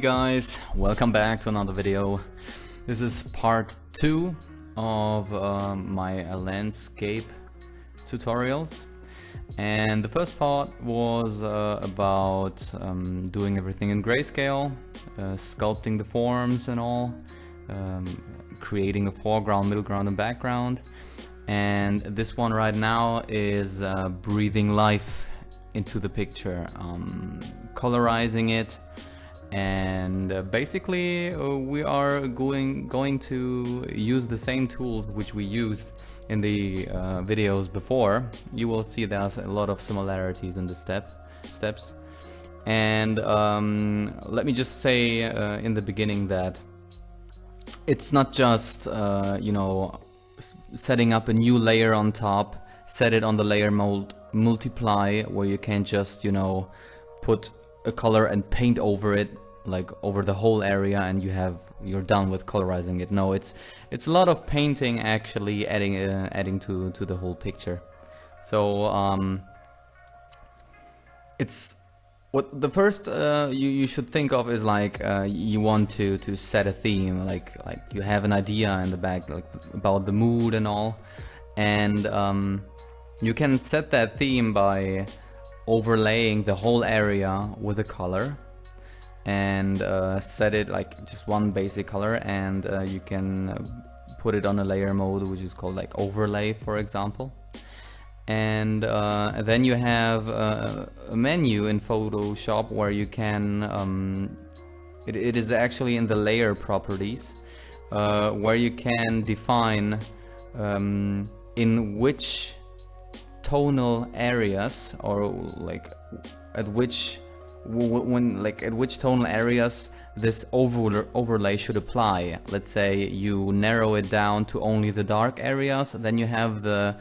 guys, welcome back to another video. This is part 2 of my landscape tutorials, and the first part was about doing everything in grayscale, sculpting the forms and all, creating a foreground, middle ground and background. And this one right now is breathing life into the picture, colorizing it. And basically we are going to use the same tools which we used in the videos before. You will see there's a lot of similarities in the steps. And let me just say in the beginning that it's not just you know, setting up a new layer on top, set it on the layer mode, multiply, where you can just, you know, put a color and paint over it, like over the whole area, and you're done with colorizing it. No, it's a lot of painting, actually adding to the whole picture. So it's what the first you should think of is like you want to set a theme, like you have an idea in the back, like about the mood and all, and you can set that theme by overlaying the whole area with a color, and set it like just one basic color, and you can put it on a layer mode, which is called like overlay, for example. And then you have a menu in Photoshop where you can it is actually in the layer properties, where you can define in which tonal areas, or like at which tonal areas this overlay should apply. Let's say you narrow it down to only the dark areas, then you have the,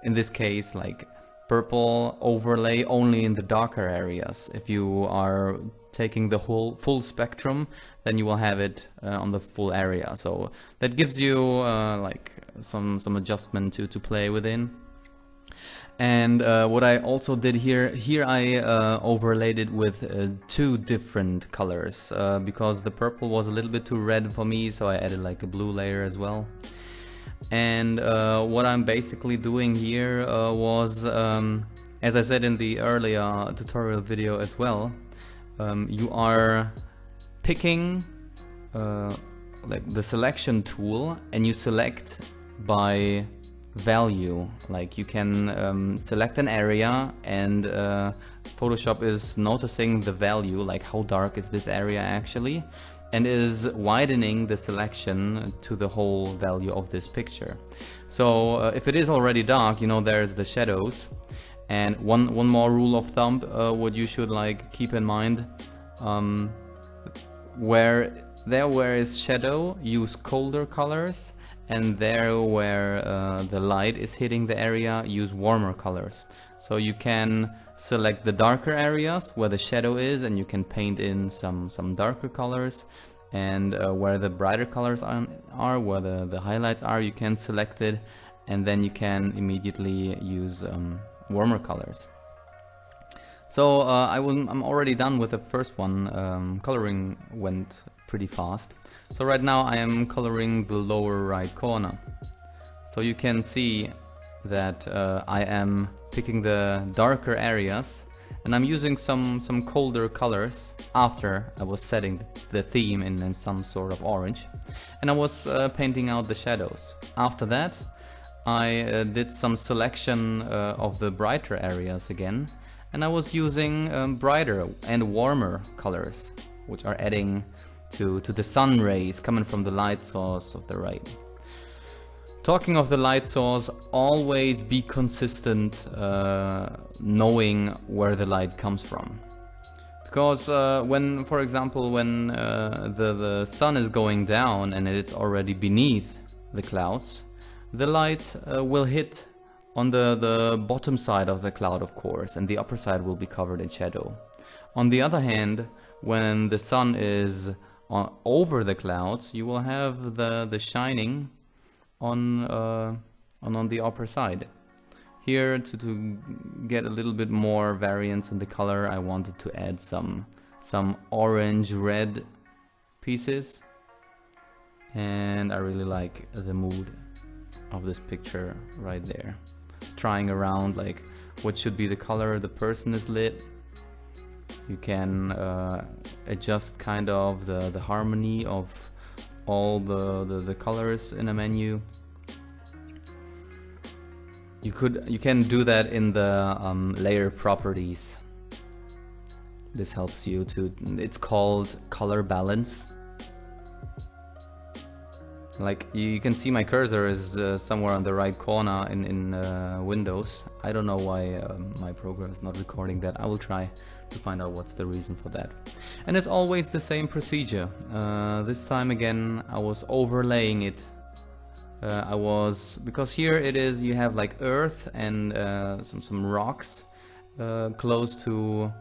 in this case, like purple overlay only in the darker areas. If you are taking the whole full spectrum, then you will have it on the full area. So that gives you like some adjustment to play within. And what I also did here I overlaid it with 2 different colors, because the purple was a little bit too red for me, so I added like a blue layer as well. And what I'm basically doing here was, as I said in the earlier tutorial video as well, you are picking like the selection tool, and you select by value. Like you can select an area, and Photoshop is noticing the value, like how dark is this area actually, and is widening the selection to the whole value of this picture. So if it is already dark, you know, there's the shadows. And one more rule of thumb, what you should like keep in mind, where is shadow, use colder colors, and there where the light is hitting the area, use warmer colors. So you can select the darker areas where the shadow is, and you can paint in some darker colors, and where the brighter colors are, where the highlights are, you can select it, and then you can immediately use warmer colors. So I'm already done with the first one. Coloring went pretty fast. So right now I am coloring the lower right corner. So you can see that I am picking the darker areas, and I'm using some colder colors after I was setting the theme in some sort of orange, and I was painting out the shadows. After that I did some selection of the brighter areas again, and I was using brighter and warmer colors, which are adding to the sun rays coming from the light source of the right. Talking of the light source, always be consistent knowing where the light comes from. Because when, for example, when the sun is going down and it's already beneath the clouds, the light will hit on the bottom side of the cloud, of course, and the upper side will be covered in shadow. On the other hand, when the sun is over the clouds, you will have the shining on the upper side. Here, to get a little bit more variance in the color, I wanted to add some orange red pieces, and I really like the mood of this picture right there. Just trying around like what should be the color the person is lit. You can adjust kind of the harmony of all the colors in a menu. You can do that in the layer properties. This helps you to, it's called color balance. Like you can see my cursor is somewhere on the right corner in Windows. I don't know why my program is not recording that. I will try to find out what's the reason for that. And it's always the same procedure. This time again I was overlaying it. Because here it is, you have like earth and some rocks close to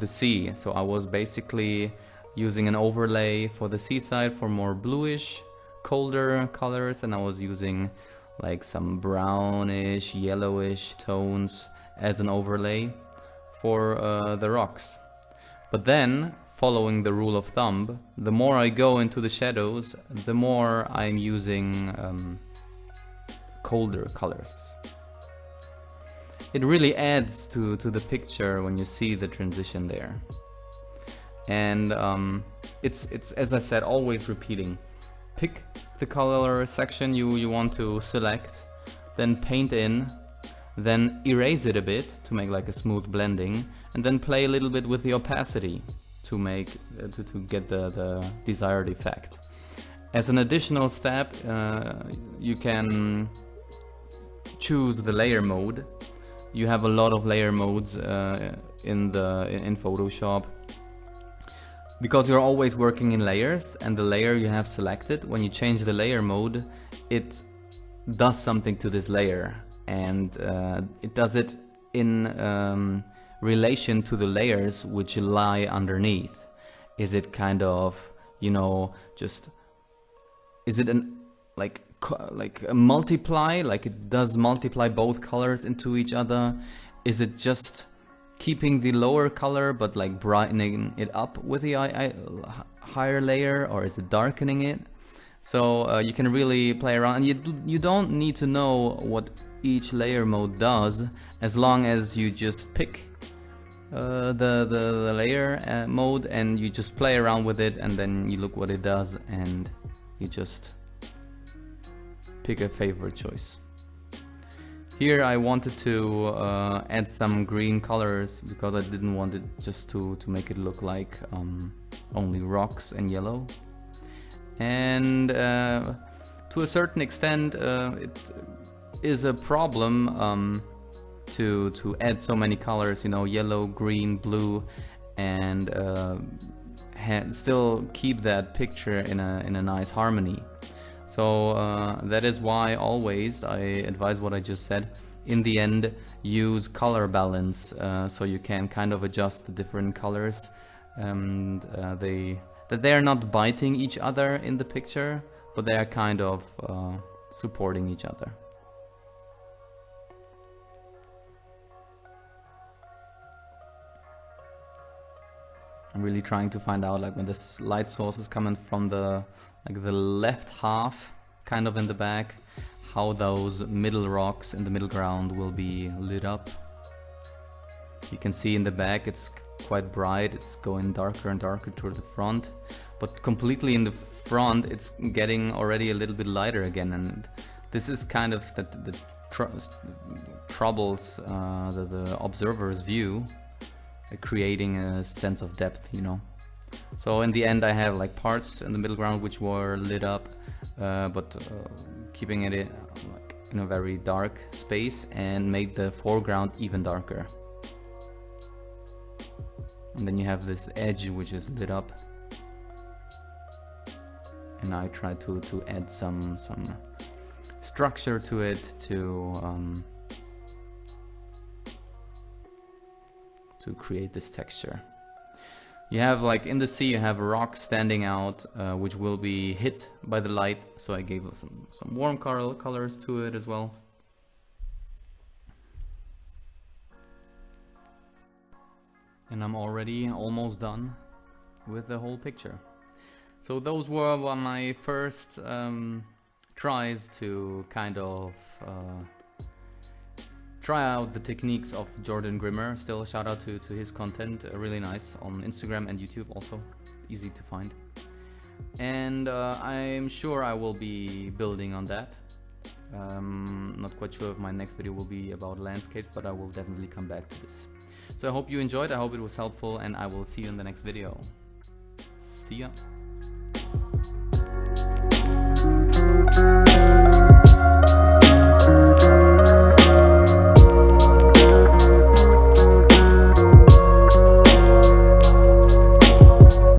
the sea. So I was basically using an overlay for the seaside for more bluish, colder colors, and I was using like some brownish, yellowish tones as an overlay for the rocks. But then, following the rule of thumb, the more I go into the shadows, the more I'm using colder colors. It really adds to the picture when you see the transition there. And it's as I said, always repeating. Pick the color section you want to select, then paint in, then erase it a bit to make like a smooth blending, and then play a little bit with the opacity to make to get the desired effect. As an additional step, you can choose the layer mode. You have a lot of layer modes in Photoshop. Because you're always working in layers, and the layer you have selected, when you change the layer mode, it does something to this layer, and it does it in relation to the layers which lie underneath. Is it kind of, you know, just, is it an like a multiply, like it does multiply both colors into each other? Is it just keeping the lower color but like brightening it up with the higher layer, or is it darkening it? So you can really play around, and you don't need to know what each layer mode does, as long as you just pick the layer mode and you just play around with it, and then you look what it does, and you just pick a favorite choice. Here I wanted to add some green colors because I didn't want it just to make it look like only rocks and yellow. And to a certain extent it is a problem to add so many colors, you know, yellow, green, blue, and still keep that picture in a nice harmony. So that is why always I advise what I just said. In the end, use color balance so you can kind of adjust the different colors, and that they are not biting each other in the picture, but they are kind of supporting each other. I'm really trying to find out, like, when this light source is coming from the left half, kind of in the back, how those middle rocks in the middle ground will be lit up. You can see in the back it's quite bright, it's going darker and darker toward the front, but completely in the front it's getting already a little bit lighter again, and this is kind of that troubles the observer's view, creating a sense of depth, you know. So in the end I have like parts in the middle ground which were lit up, but keeping it like in a very dark space, and made the foreground even darker. And then you have this edge which is lit up, and I try to add some structure to it to create this texture. You have, like, in the sea you have a rock standing out which will be hit by the light, so I gave some warm colors to it as well. And I'm already almost done with the whole picture. So those were my first tries to kind of try out the techniques of Jordan Grimmer. Still, shout out to his content, really nice on Instagram and YouTube, also easy to find. And I'm sure I will be building on that. Not quite sure if my next video will be about landscapes, but I will definitely come back to this. So I hope you enjoyed, I hope it was helpful, and I will see you in the next video. See ya!